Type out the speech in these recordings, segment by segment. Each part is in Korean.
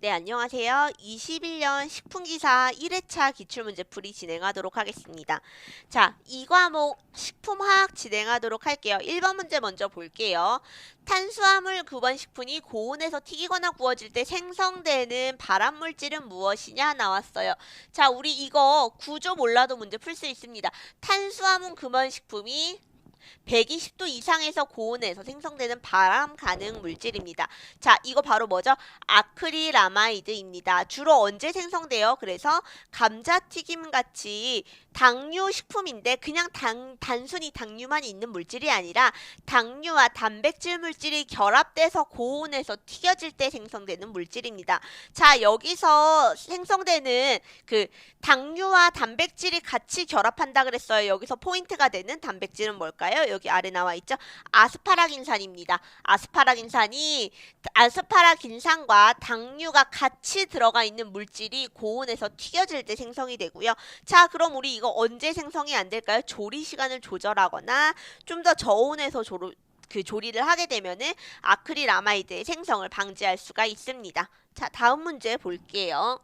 네, 안녕하세요. 21년 식품기사 1회차 기출문제풀이 진행하도록 하겠습니다. 자, 이 과목 식품화학 진행하도록 할게요. 1번 문제 먼저 볼게요. 탄수화물 9번 식품이 고온에서 튀기거나 구워질 때 생성되는 발암물질은 무엇이냐 나왔어요. 자, 우리 이거 구조 몰라도 문제 풀 수 있습니다. 탄수화물 9번 식품이 120도 이상에서 고온에서 생성되는 발암 가능 물질입니다. 자, 이거 바로 뭐죠? 아크릴아마이드입니다. 주로 언제 생성돼요? 그래서 감자튀김 같이 당류 식품인데 그냥 단순히 당류만 있는 물질이 아니라 당류와 단백질 물질이 결합돼서 고온에서 튀겨질 때 생성되는 물질입니다. 자, 여기서 생성되는 그 당류와 단백질이 같이 결합한다 그랬어요. 여기서 포인트가 되는 단백질은 뭘까요? 여기 아래 나와 있죠. 아스파라긴산입니다. 아스파라긴산과 당류가 같이 들어가 있는 물질이 고온에서 튀겨질 때 생성이 되고요. 자, 그럼 우리 이거 언제 생성이 안 될까요? 조리 시간을 조절하거나 좀 더 저온에서 조리를 하게 되면은 아크릴아마이드의 생성을 방지할 수가 있습니다. 자, 다음 문제 볼게요.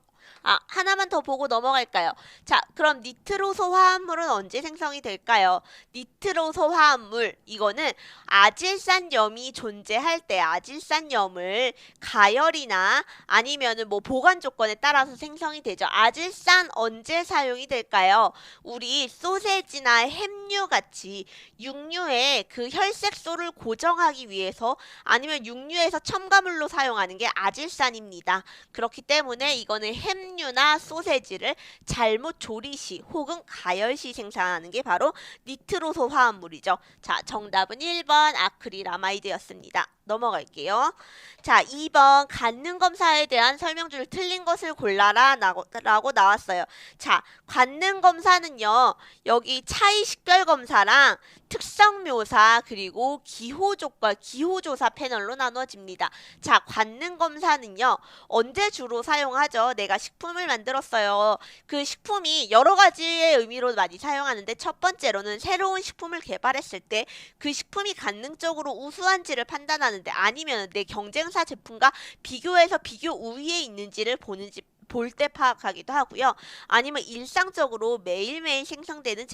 하나만 더 보고 넘어갈까요? 자, 그럼 니트로소 화합물은 언제 생성이 될까요? 니트로소 화합물, 이거는 아질산염이 존재할 때 아질산염을 가열이나 아니면은 뭐 보관 조건에 따라서 생성이 되죠. 아질산 언제 사용이 될까요? 우리 소세지나 햄류 같이 육류의 그 혈색소를 고정하기 위해서 아니면 육류에서 첨가물로 사용하는 게 아질산입니다. 그렇기 때문에 이거는 햄류나 소세지를 잘못 조리 시 혹은 가열 시 생산하는 게 바로 니트로소 화합물이죠. 자, 정답은 1번 아크릴아마이드였습니다. 넘어갈게요. 자, 2번 관능 검사에 대한 설명줄 틀린 것을 골라라 라고 나왔어요. 자, 관능 검사는요. 여기 차이 식별 검사랑 특성 묘사 그리고 기호조사 패널로 나눠집니다. 자, 관능 검사는요. 언제 주로 사용하죠? 내가 식품을 만들었어요. 그 식품이 여러 가지의 의미로 많이 사용하는데 첫 번째로는 새로운 식품을 개발했을 때 그 식품이 관능적으로 우수한지를 판단하는데 아니면 내 경쟁사 제품과 비교해서 비교 우위에 있는지를 볼 때 파악하기도 하고요. 아니면 일상적으로 매일매일 생산되는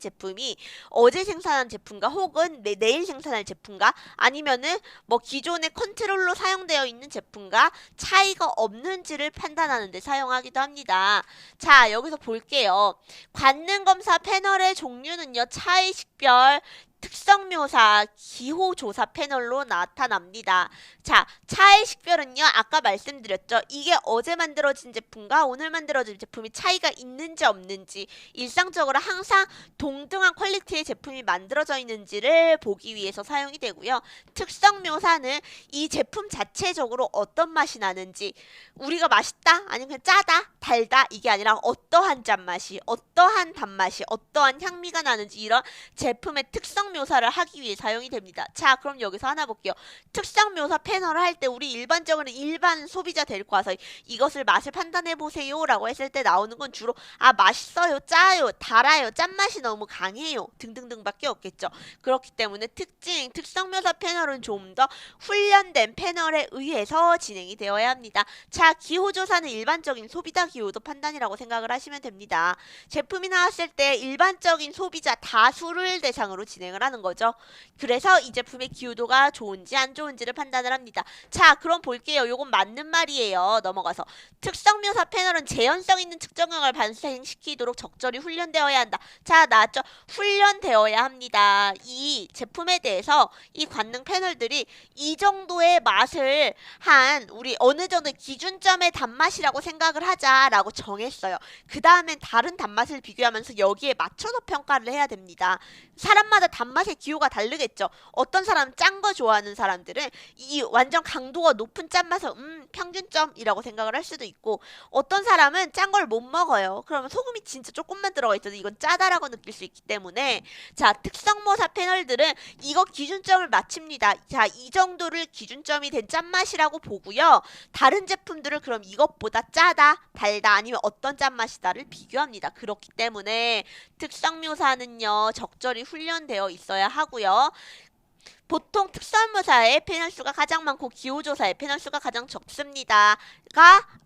제품이 어제 생산한 제품과 혹은 내일 생산할 제품과 아니면은 뭐 기존의 컨트롤로 사용되어 있는 제품과 차이가 없는지를 판단하는 데 사용하기도 합니다. 자, 여기서 볼게요. 관능검사 패널의 종류는요. 차이 식별, 특성묘사, 기호조사 패널로 나타납니다. 자, 차이 식별은요. 아까 말씀드렸죠. 이게 어제 만들어진 제품과 오늘 만들어진 제품이 차이가 있는지 없는지 일상적으로 항상 동등한 퀄리티의 제품이 만들어져 있는지를 보기 위해서 사용이 되고요. 특성묘사는 이 제품 자체적으로 어떤 맛이 나는지 우리가 맛있다? 아니면 그냥 짜다? 달다? 이게 아니라 어떠한 짠맛이, 어떠한 단맛이, 어떠한 향미가 나는지 이런 제품의 특성 묘사를 하기 위해 사용이 됩니다. 자, 그럼 여기서 하나 볼게요. 특성 묘사 패널을 할 때 우리 일반적으로 일반 소비자 데리고 와서 이것을 맛을 판단해 보세요 라고 했을 때 나오는 건 주로 맛있어요, 짜요, 달아요, 짠맛이 너무 강해요 등등등 밖에 없겠죠. 그렇기 때문에 특성 묘사 패널은 좀 더 훈련된 패널에 의해서 진행이 되어야 합니다. 자, 기호조사는 일반적인 소비자 기호도 판단이라고 생각을 하시면 됩니다. 제품이 나왔을 때 일반적인 소비자 다수를 대상으로 진행을 하는 거죠. 그래서 이 제품의 기호도가 좋은지 안 좋은지를 판단을 합니다. 자, 그럼 볼게요. 요건 맞는 말이에요. 넘어가서 특성묘사 패널은 재현성 있는 측정형을 발생시키도록 적절히 훈련되어야 한다. 자, 나왔죠? 훈련되어야 합니다. 이 제품에 대해서 이 관능 패널들이 이 정도의 맛을 우리 어느 정도 기준점의 단맛이라고 생각을 하자라고 정했어요. 그 다음엔 다른 단맛을 비교하면서 여기에 맞춰서 평가를 해야 됩니다. 사람마다 단맛의 기호가 다르겠죠. 어떤 사람은 짠 거 좋아하는 사람들은 이 완전 강도가 높은 짠맛을 평균점이라고 생각을 할 수도 있고 어떤 사람은 짠 걸 못 먹어요. 그러면 소금이 진짜 조금만 들어가 있어도 이건 짜다라고 느낄 수 있기 때문에 자, 특성모사 패널들은 이거 기준점을 맞춥니다. 자, 이 정도를 기준점이 된 짠맛이라고 보고요. 다른 제품들을 그럼 이것보다 짜다, 달다 아니면 어떤 짠맛이다를 비교합니다. 그렇기 때문에 특성묘사는요 적절히 훈련되어 있어야 하고요. 보통 특성묘사의 페널수가 가장 많고 기호조사의 페널수가 가장 적습니다가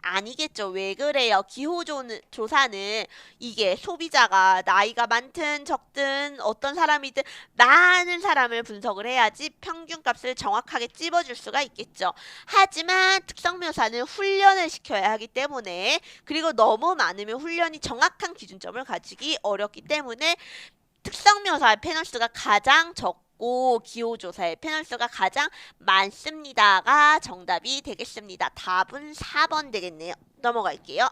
아니겠죠. 왜 그래요? 기호조사는 이게 소비자가 나이가 많든 적든 어떤 사람이든 많은 사람을 분석을 해야지 평균값을 정확하게 찝어줄 수가 있겠죠. 하지만 특성묘사는 훈련을 시켜야 하기 때문에, 그리고 너무 많으면 훈련이 정확한 기준점을 가지기 어렵기 때문에 특성묘사의 페널수가 가장 적고 기호조사의 페널수가 가장 많습니다가 정답이 되겠습니다. 답은 4번 되겠네요. 넘어갈게요.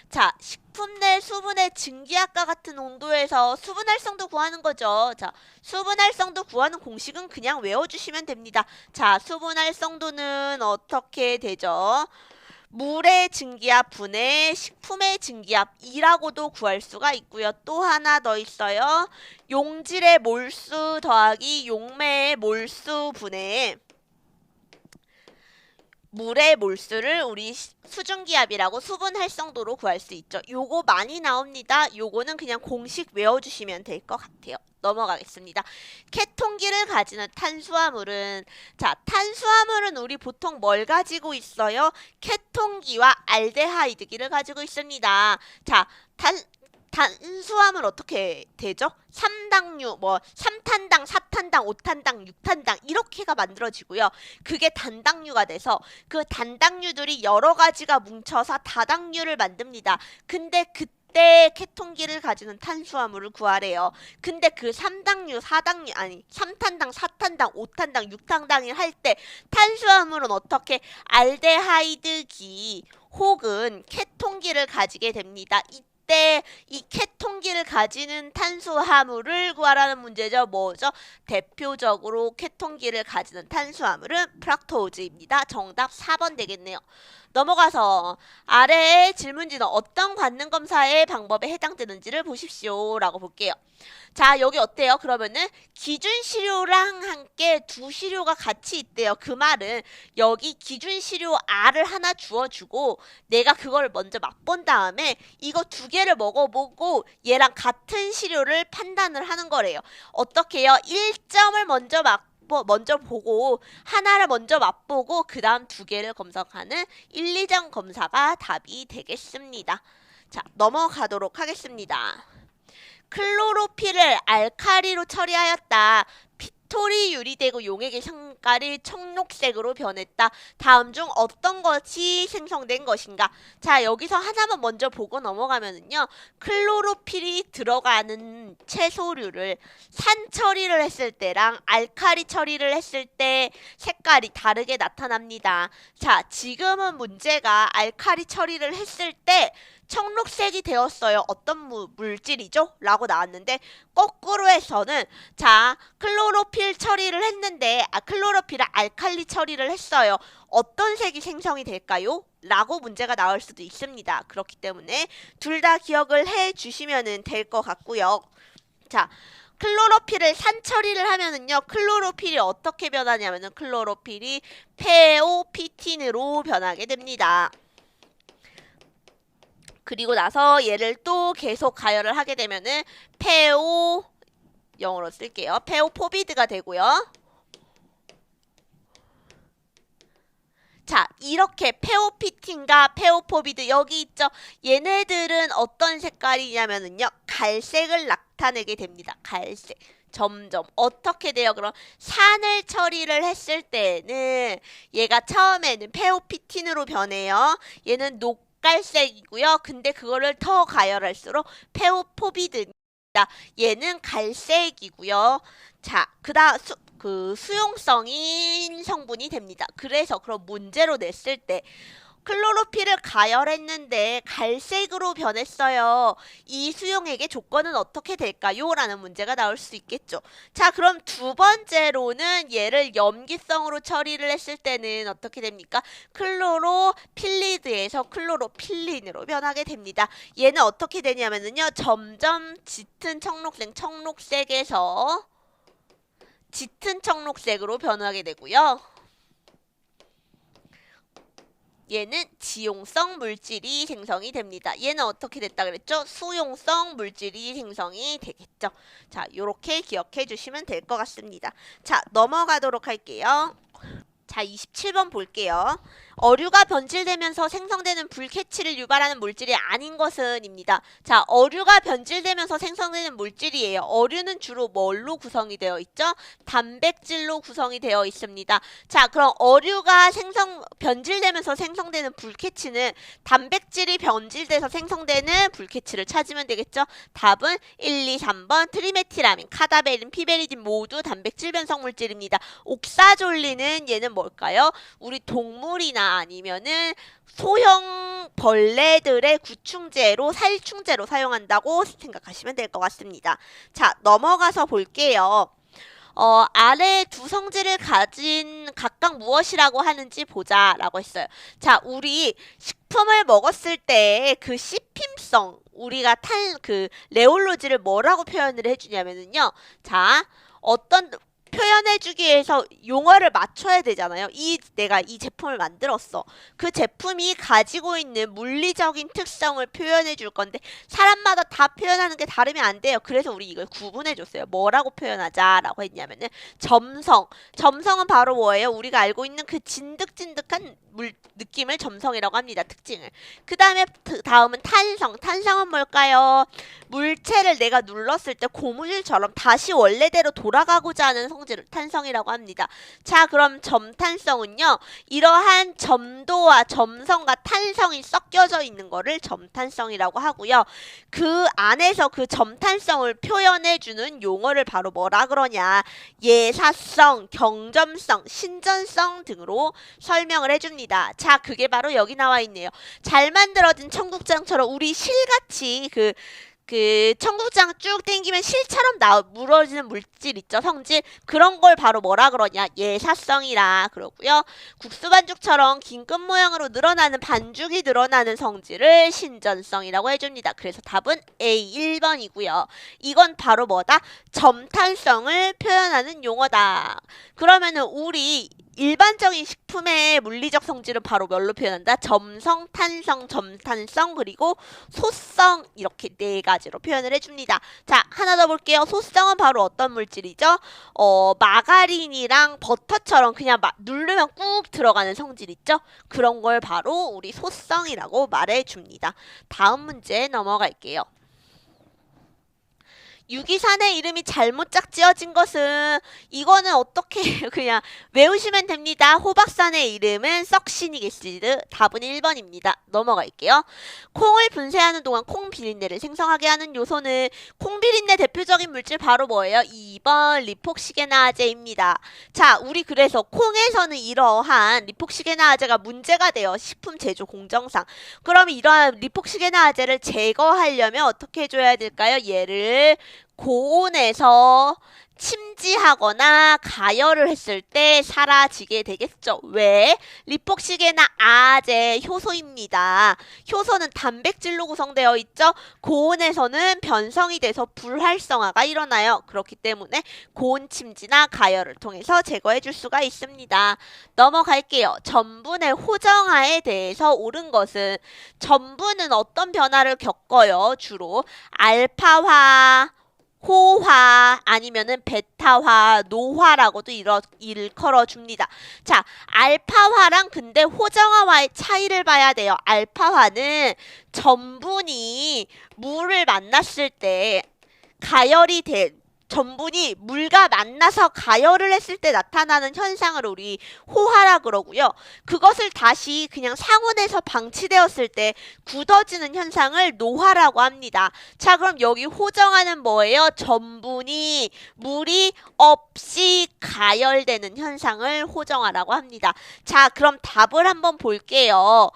자, 식품 내 수분의 증기압과 같은 온도에서 수분 활성도 구하는 거죠. 자, 수분 활성도 구하는 공식은 그냥 외워주시면 됩니다. 자, 수분 활성도는 어떻게 되죠? 물의 증기압 분의 식품의 증기압이라고도 구할 수가 있고요. 또 하나 더 있어요. 용질의 몰수 더하기 용매의 몰수 분의 물의 몰수를 우리 수증기압이라고 수분 활성도로 구할 수 있죠. 요거 많이 나옵니다. 요거는 그냥 공식 외워주시면 될 것 같아요. 넘어가겠습니다. 케톤기를 가지는 탄수화물은, 자, 탄수화물은 우리 보통 뭘 가지고 있어요? 케톤기와 알데하이드기를 가지고 있습니다. 자, 탄수화물 어떻게 되죠? 3당류, 뭐 3탄당, 4탄당, 5탄당, 6탄당 이렇게가 만들어지고요. 그게 단당류가 돼서 그 단당류들이 여러 가지가 뭉쳐서 다당류를 만듭니다. 근데 그때 케톤기를 가지는 탄수화물을 구하래요. 근데 그 3당류, 4당류, 아니 3탄당, 4탄당, 5탄당, 6탄당을 할 때 탄수화물은 어떻게 알데하이드기 혹은 케톤기를 가지게 됩니다. 때 이 케톤기를 가지는 탄수화물을 구하라는 문제죠. 뭐죠? 대표적으로 케톤기를 가지는 탄수화물은 프락토즈입니다. 정답 4번 되겠네요. 넘어가서 아래의 질문지는 어떤 관능 검사의 방법에 해당되는지를 보십시오 라고 볼게요. 자, 여기 어때요? 그러면은 기준 시료랑 함께 두 시료가 같이 있대요. 그 말은 여기 기준 시료 R을 하나 주어주고 내가 그걸 먼저 맛본 다음에 이거 두 개를 먹어보고 얘랑 같은 시료를 판단을 하는 거래요. 어떻게요? 1점을 먼저 보고 하나를 먼저 맛보고 그 다음 두 개를 검색하는 1, 2점 검사가 답이 되겠습니다. 자, 넘어가도록 하겠습니다. 클로로필을 알카리로 처리하였다. 피톨이 유리되고 용액의 색깔이 청록색으로 변했다. 다음 중 어떤 것이 생성된 것인가? 자, 여기서 하나만 먼저 보고 넘어가면은요. 클로로필이 들어가는 채소류를 산 처리를 했을 때랑 알카리 처리를 했을 때 색깔이 다르게 나타납니다. 자, 지금은 문제가 알카리 처리를 했을 때 청록색이 되었어요. 어떤 물질이죠? 라고 나왔는데 거꾸로 해서는 자, 클로로필 처리를 했는데 클로로필을 알칼리 처리를 했어요. 어떤 색이 생성이 될까요? 라고 문제가 나올 수도 있습니다. 그렇기 때문에 둘 다 기억을 해 주시면 될 것 같고요. 자, 클로로필을 산 처리를 하면은요, 클로로필이 어떻게 변하냐면은 클로로필이 페오피틴으로 변하게 됩니다. 그리고 나서 얘를 또 계속 가열을 하게 되면은 영어로 쓸게요. 페오포비드가 되고요. 자, 이렇게 페오피틴과 페오포비드 여기 있죠. 얘네들은 어떤 색깔이냐면은요, 갈색을 나타내게 됩니다. 갈색. 점점 어떻게 돼요? 그럼 산을 처리를 했을 때는 얘가 처음에는 페오피틴으로 변해요. 얘는 녹갈색이고요. 근데 그거를 더 가열할수록 페오포비드입니다. 얘는 갈색이고요. 자, 그다음 수용성인 성분이 됩니다. 그래서 그럼 문제로 냈을 때 클로로필을 가열했는데 갈색으로 변했어요. 이 수용액의 조건은 어떻게 될까요? 라는 문제가 나올 수 있겠죠. 자, 그럼 두 번째로는 얘를 염기성으로 처리를 했을 때는 어떻게 됩니까? 클로로필리드에서 클로로필린으로 변하게 됩니다. 얘는 어떻게 되냐면요. 점점 짙은 청록색에서 짙은 청록색으로 변하게 되고요. 얘는 지용성 물질이 생성이 됩니다. 얘는 어떻게 됐다 그랬죠? 수용성 물질이 생성이 되겠죠. 자, 요렇게 기억해 주시면 될 것 같습니다. 자, 넘어가도록 할게요. 자, 27번 볼게요. 어류가 변질되면서 생성되는 불쾌치를 유발하는 물질이 아닌 것은 입니다. 자, 어류가 변질되면서 생성되는 물질이에요. 어류는 주로 뭘로 구성이 되어 있죠? 단백질로 구성이 되어 있습니다. 자, 그럼 어류가 변질되면서 생성되는 불쾌치는 단백질이 변질돼서 생성되는 불쾌치를 찾으면 되겠죠? 답은 1, 2, 3번 트리메틸아민, 카다베린, 피베리딘 모두 단백질 변성 물질입니다. 옥사졸린은 얘는 뭘까요? 우리 동물이나 아니면은 소형 벌레들의 구충제로 살충제로 사용한다고 생각하시면 될 것 같습니다. 자, 넘어가서 볼게요. 아래 두 성질을 가진 각각 무엇이라고 하는지 보자라고 했어요. 자, 우리 식품을 먹었을 때 그 씹힘성, 우리가 레올로지를 뭐라고 표현을 해주냐면은요. 자, 어떤 표현해주기 위해서 용어를 맞춰야 되잖아요. 내가 이 제품을 만들었어. 그 제품이 가지고 있는 물리적인 특성을 표현해 줄 건데 사람마다 다 표현하는 게 다르면 안 돼요. 그래서 우리 이걸 구분해 줬어요. 뭐라고 표현하자라고 했냐면은 점성. 점성은 바로 뭐예요? 우리가 알고 있는 그 진득진득한 느낌을 점성이라고 합니다. 특징을. 그 다음은 탄성. 탄성은 뭘까요? 물체를 내가 눌렀을 때 고무줄처럼 다시 원래대로 돌아가고자 하는 성질을 탄성이라고 합니다. 자, 그럼 점탄성은요. 이러한 점도와 점성과 탄성이 섞여져 있는 거를 점탄성이라고 하고요. 그 안에서 그 점탄성을 표현해주는 용어를 바로 뭐라 그러냐. 예사성, 경점성, 신전성 등으로 설명을 해줍니다. 자, 그게 바로 여기 나와 있네요. 잘 만들어진 청국장처럼 우리 실같이 그 청국장 쭉 당기면 실처럼 물어지는 물질 있죠, 성질. 그런 걸 바로 뭐라 그러냐, 예사성이라 그러고요. 국수 반죽처럼 긴 끈 모양으로 늘어나는 반죽이 늘어나는 성질을 신전성이라고 해줍니다. 그래서 답은 A 1번이고요. 이건 바로 뭐다? 점탄성을 표현하는 용어다. 그러면은 우리 일반적인 식품의 물리적 성질은 바로 뭘로 표현한다? 점성, 탄성, 점탄성, 그리고 소성, 이렇게 네 가지로 표현을 해줍니다. 자, 하나 더 볼게요. 소성은 바로 어떤 물질이죠? 마가린이랑 버터처럼 그냥 누르면 꾹 들어가는 성질 있죠? 그런 걸 바로 우리 소성이라고 말해줍니다. 다음 문제 넘어갈게요. 유기산의 이름이 잘못 짝지어진 것은 이거는 어떻게 그냥 외우시면 됩니다. 호박산의 이름은 석신이겠시드. 답은 1번입니다. 넘어갈게요. 콩을 분쇄하는 동안 콩 비린내를 생성하게 하는 요소는 콩 비린내 대표적인 물질 바로 뭐예요? 2번 리폭시게나아제입니다. 자, 우리 그래서 콩에서는 이러한 리폭시게나아제가 문제가 돼요. 식품 제조 공정상. 그럼 이러한 리폭시게나아제를 제거하려면 어떻게 해줘야 될까요? 얘를 고온에서 침지하거나 가열을 했을 때 사라지게 되겠죠. 왜? 리폭시게나아제 효소입니다. 효소는 단백질로 구성되어 있죠. 고온에서는 변성이 돼서 불활성화가 일어나요. 그렇기 때문에 고온 침지나 가열을 통해서 제거해 줄 수가 있습니다. 넘어갈게요. 전분의 호정화에 대해서 옳은 것은 전분은 어떤 변화를 겪어요? 주로 알파화, 호화 아니면은 베타화, 노화라고도 일컬어 줍니다. 자, 알파화랑 근데 호정화와의 차이를 봐야 돼요. 알파화는 전분이 물을 만났을 때 전분이 물과 만나서 가열을 했을 때 나타나는 현상을 우리 호화라 그러고요. 그것을 다시 그냥 상온에서 방치되었을 때 굳어지는 현상을 노화라고 합니다. 자, 그럼 여기 호정화는 뭐예요? 전분이 물이 없이 가열되는 현상을 호정화라고 합니다. 자, 그럼 답을 한번 볼게요.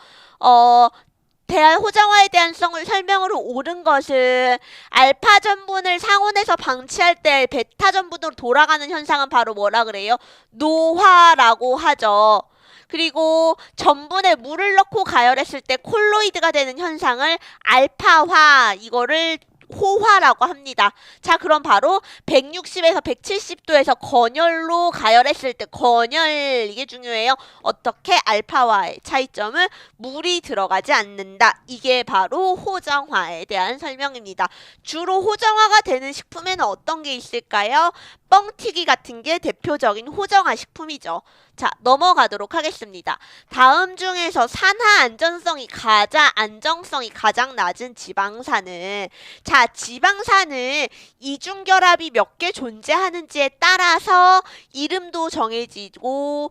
호정화에 대한 설명으로 옳은 것은 알파 전분을 상온에서 방치할 때 베타 전분으로 돌아가는 현상은 바로 뭐라 그래요? 노화라고 하죠. 그리고 전분에 물을 넣고 가열했을 때 콜로이드가 되는 현상을 알파화, 이거를 호화라고 합니다. 자, 그럼 바로 160에서 170도에서 건열로 가열했을 때 건열 이게 중요해요. 어떻게 알파와의 차이점은 물이 들어가지 않는다. 이게 바로 호정화에 대한 설명입니다. 주로 호정화가 되는 식품에는 어떤 게 있을까요? 뻥튀기 같은 게 대표적인 호정화 식품이죠. 자, 넘어가도록 하겠습니다. 다음 중에서 산화 안정성이 가장 낮은 지방산은 자, 지방산은 이중결합이 몇 개 존재하는지에 따라서 이름도 정해지고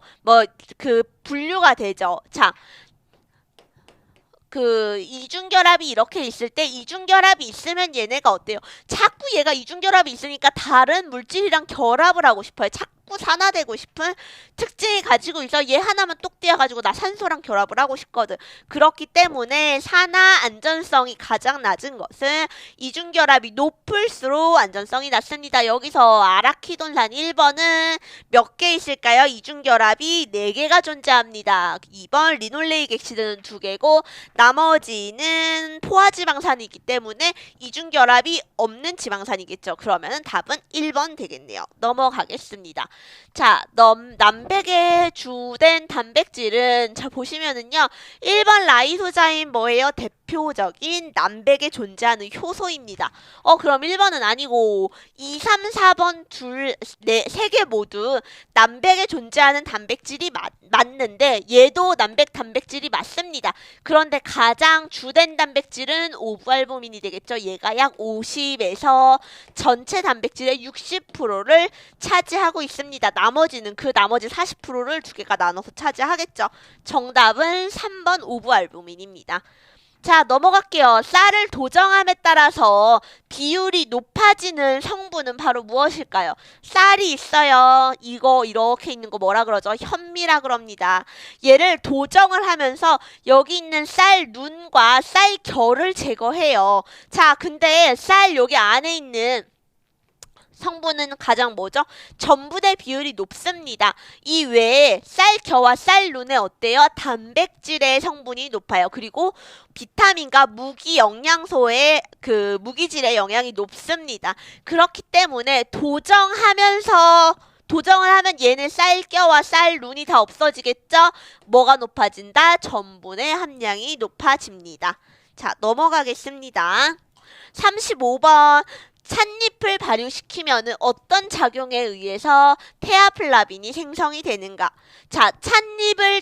그 분류가 되죠. 자, 그 이중결합이 이렇게 있을 때 이중결합이 있으면 얘네가 어때요? 자꾸 얘가 이중결합이 있으니까 다른 물질이랑 결합을 하고 싶어요. 자꾸 산화되고 싶은 특징이 가지고 있어. 얘 하나만 똑 띄어가지고 나 산소랑 결합을 하고 싶거든. 그렇기 때문에 산화 안전성이 가장 낮은 것은 이중결합이 높을수록 안전성이 낮습니다. 여기서 아라키돈산 1번은 몇 개 있을까요? 이중결합이 4개가 존재합니다. 2번 리놀레익 엑시드는 2개고 나머지는 포화지방산이기 때문에 이중결합이 없는 지방산이겠죠. 그러면 답은 1번 되겠네요. 넘어가겠습니다. 자, 남백의 주된 단백질은 자 보시면은요. 1번 라이소자인 뭐예요? 대표적인 남백에 존재하는 효소입니다. 그럼 1번은 아니고 2, 3, 4번 세 개 모두 남백에 존재하는 단백질이 맞는데 얘도 남백 단백질이 맞습니다. 그런데 가장 주된 단백질은 오브알부민이 되겠죠. 얘가 약 50에서 전체 단백질의 60%를 차지하고 있습니다. 나머지는 그 나머지 40%를 두 개가 나눠서 차지하겠죠. 정답은 3번 오브알부민입니다. 자, 넘어갈게요. 쌀을 도정함에 따라서 비율이 높아지는 성분은 바로 무엇일까요? 쌀이 있어요. 이거 이렇게 있는 거 뭐라 그러죠? 현미라 그럽니다. 얘를 도정을 하면서 여기 있는 쌀 눈과 쌀 결을 제거해요. 자, 근데 쌀 여기 안에 있는 성분은 가장 뭐죠? 전분의 비율이 높습니다. 이 외에 쌀겨와 쌀눈에 어때요? 단백질의 성분이 높아요. 그리고 비타민과 무기 영양소의 그 무기질의 영향이 높습니다. 그렇기 때문에 도정을 하면 얘는 쌀겨와 쌀눈이 다 없어지겠죠? 뭐가 높아진다? 전분의 함량이 높아집니다. 자, 넘어가겠습니다. 35번 찻잎을 발효시키면 어떤 작용에 의해서 테아플라빈이 생성이 되는가? 자, 찻잎을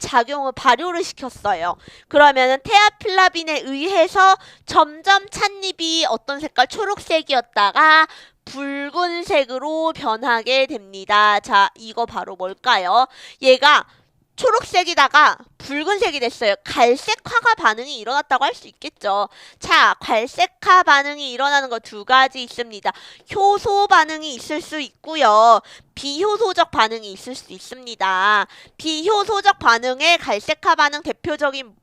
발효를 시켰어요. 그러면 테아플라빈에 의해서 점점 찻잎이 어떤 색깔? 초록색이었다가 붉은색으로 변하게 됩니다. 자, 이거 바로 뭘까요? 얘가 초록색이다가 붉은색이 됐어요. 갈색화가 반응이 일어났다고 할 수 있겠죠. 자, 갈색화 반응이 일어나는 거 2가지 있습니다. 효소 반응이 있을 수 있고요. 비효소적 반응이 있을 수 있습니다. 비효소적 반응의 갈색화 반응 대표적인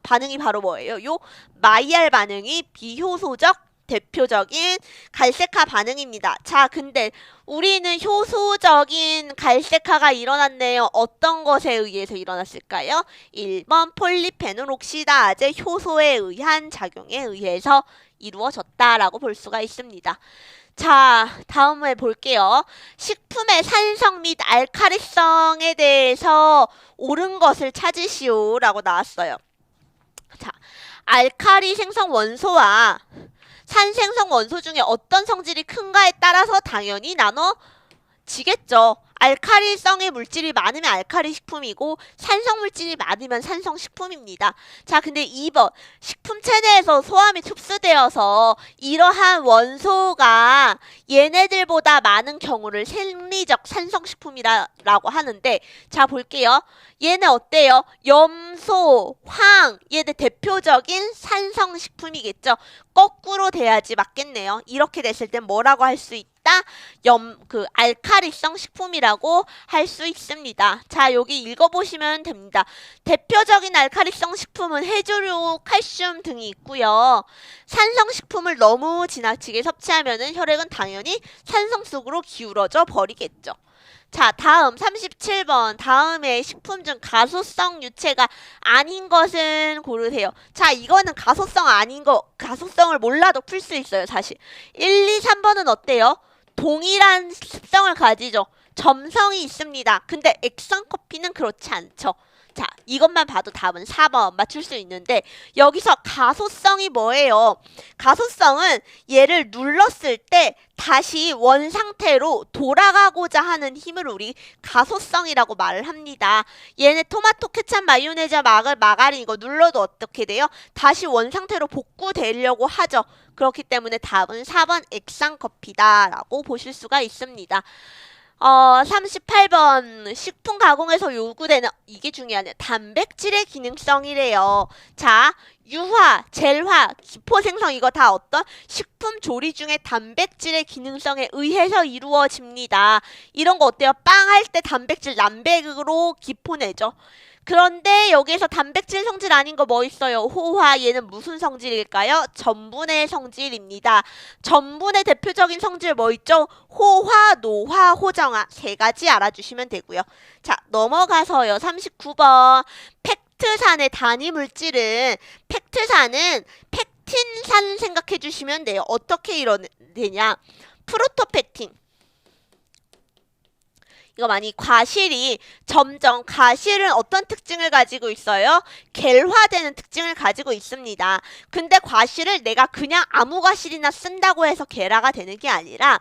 반응이 바로 뭐예요? 요 마이알 반응이 비효소적 대표적인 갈색화 반응입니다. 자, 근데 우리는 효소적인 갈색화가 일어났네요. 어떤 것에 의해서 일어났을까요? 1번 폴리페놀 옥시다제 효소에 의한 작용에 의해서 이루어졌다라고 볼 수가 있습니다. 자, 다음에 볼게요. 식품의 산성 및 알카리성에 대해서 옳은 것을 찾으시오 라고 나왔어요. 자, 알카리 생성 원소와 산생성 원소 중에 어떤 성질이 큰가에 따라서 당연히 나눠지겠죠. 알카리성의 물질이 많으면 알카리 식품이고 산성 물질이 많으면 산성 식품입니다. 자, 근데 2번 식품 체내에서 소함이 흡수되어서 이러한 원소가 얘네들보다 많은 경우를 생리적 산성 식품이라고 하는데 자, 볼게요. 얘네 어때요? 염소, 황, 얘네 대표적인 산성 식품이겠죠. 거꾸로 돼야지 맞겠네요. 이렇게 됐을 땐 뭐라고 할 수 있다? 알카리성 식품이라고 할 수 있습니다. 자, 여기 읽어보시면 됩니다. 대표적인 알카리성 식품은 해조류, 칼슘 등이 있고요. 산성 식품을 너무 지나치게 섭취하면은 혈액은 당연히 산성 속으로 기울어져 버리겠죠. 자, 다음 37번. 다음에 식품 중 가소성 유체가 아닌 것은 고르세요. 자, 이거는 가소성 아닌 거, 가소성을 몰라도 풀 수 있어요, 사실. 1, 2, 3번은 어때요? 동일한 습성을 가지죠. 점성이 있습니다. 근데 액상 커피는 그렇지 않죠. 자, 이것만 봐도 답은 4번 맞출 수 있는데 여기서 가소성이 뭐예요? 가소성은 얘를 눌렀을 때 다시 원 상태로 돌아가고자 하는 힘을 우리 가소성이라고 말을 합니다. 얘네 토마토, 케찹, 마요네즈, 마가린 이거 눌러도 어떻게 돼요? 다시 원 상태로 복구되려고 하죠. 그렇기 때문에 답은 4번 액상커피다라고 보실 수가 있습니다. 38번 식품 가공에서 요구되는 이게 중요하네요. 단백질의 기능성이래요. 자, 유화, 젤화, 기포 생성 이거 다 어떤 식품 조리 중에 단백질의 기능성에 의해서 이루어집니다. 이런 거 어때요? 빵 할 때 단백질 남백으로 기포 내죠. 그런데 여기에서 단백질 성질 아닌 거 뭐 있어요? 호화, 얘는 무슨 성질일까요? 전분의 성질입니다. 전분의 대표적인 성질 뭐 있죠? 호화, 노화, 호정화 세 가지 알아주시면 되고요. 자, 넘어가서요. 39번 팩트산의 단위 물질은 팩트산은 팩틴산 생각해 주시면 돼요. 어떻게 이루어지냐? 프로토팩틴 이거 많이 과실이 점점 과실은 어떤 특징을 가지고 있어요? 겔화되는 특징을 가지고 있습니다. 근데 과실을 내가 그냥 아무 과실이나 쓴다고 해서 겔화가 되는 게 아니라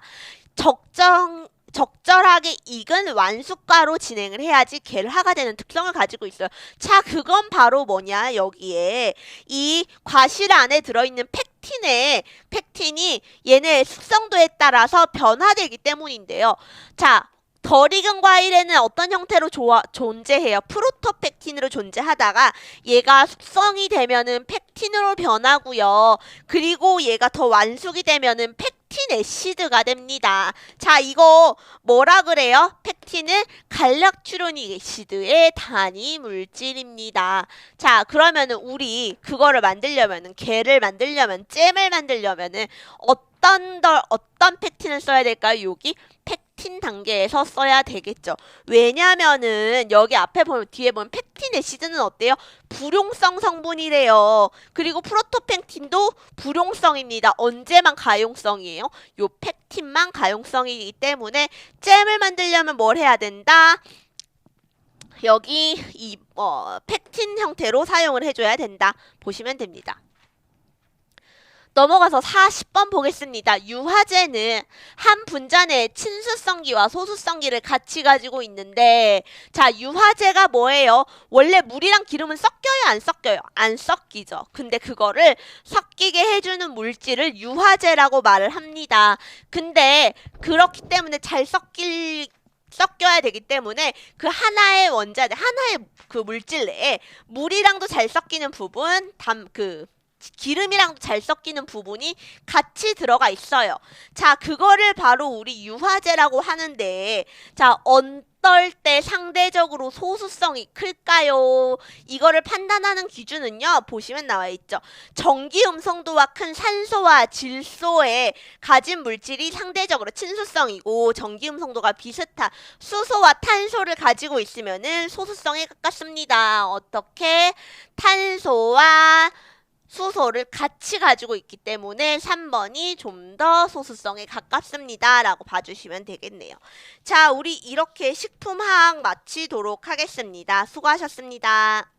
적절하게 익은 완숙과로 진행을 해야지 겔화가 되는 특성을 가지고 있어요. 자, 그건 바로 뭐냐? 여기에 이 과실 안에 들어있는 팩틴이 얘네의 숙성도에 따라서 변화되기 때문인데요. 자, 덜 익은 과일에는 어떤 형태로 존재해요? 프로토팩틴으로 존재하다가 얘가 숙성이 되면은 팩틴으로 변하고요. 그리고 얘가 더 완숙이 되면은 팩틴 애시드가 됩니다. 자, 이거 뭐라 그래요? 팩틴은 갈락추로닉 애시드의 단위 물질입니다. 자, 그러면은 우리 그거를 만들려면은 겔을 만들려면 잼을 만들려면은 어떤 팩틴을 써야 될까요? 여기 팩틴 단계에서 써야 되겠죠. 왜냐면은 여기 앞에 보면 뒤에 보면 팩틴 애시드는 어때요? 불용성 성분이래요. 그리고 프로토팩틴도 불용성입니다. 언제만 가용성이에요? 요 팩틴만 가용성이기 때문에 잼을 만들려면 뭘 해야 된다? 여기 이 팩틴 형태로 사용을 해줘야 된다. 보시면 됩니다. 넘어가서 40번 보겠습니다. 유화제는 한 분자내에 친수성기와 소수성기를 같이 가지고 있는데 자, 유화제가 뭐예요? 원래 물이랑 기름은 섞여요? 안 섞여요? 안 섞이죠. 근데 그거를 섞이게 해주는 물질을 유화제라고 말을 합니다. 근데 그렇기 때문에 잘 섞여야 되기 때문에 그 하나의 원자재, 하나의 그 물질 내에 물이랑도 잘 섞이는 부분, 기름이랑 잘 섞이는 부분이 같이 들어가 있어요. 자, 그거를 바로 우리 유화제라고 하는데 자, 어떨 때 상대적으로 소수성이 클까요? 이거를 판단하는 기준은요. 보시면 나와 있죠. 전기 음성도와 큰 산소와 질소에 가진 물질이 상대적으로 친수성이고 전기 음성도가 비슷한 수소와 탄소를 가지고 있으면은 소수성에 가깝습니다. 어떻게? 탄소와 수소를 같이 가지고 있기 때문에 3번이 좀 더 소수성에 가깝습니다. 라고 봐주시면 되겠네요. 자, 우리 이렇게 식품화학 마치도록 하겠습니다. 수고하셨습니다.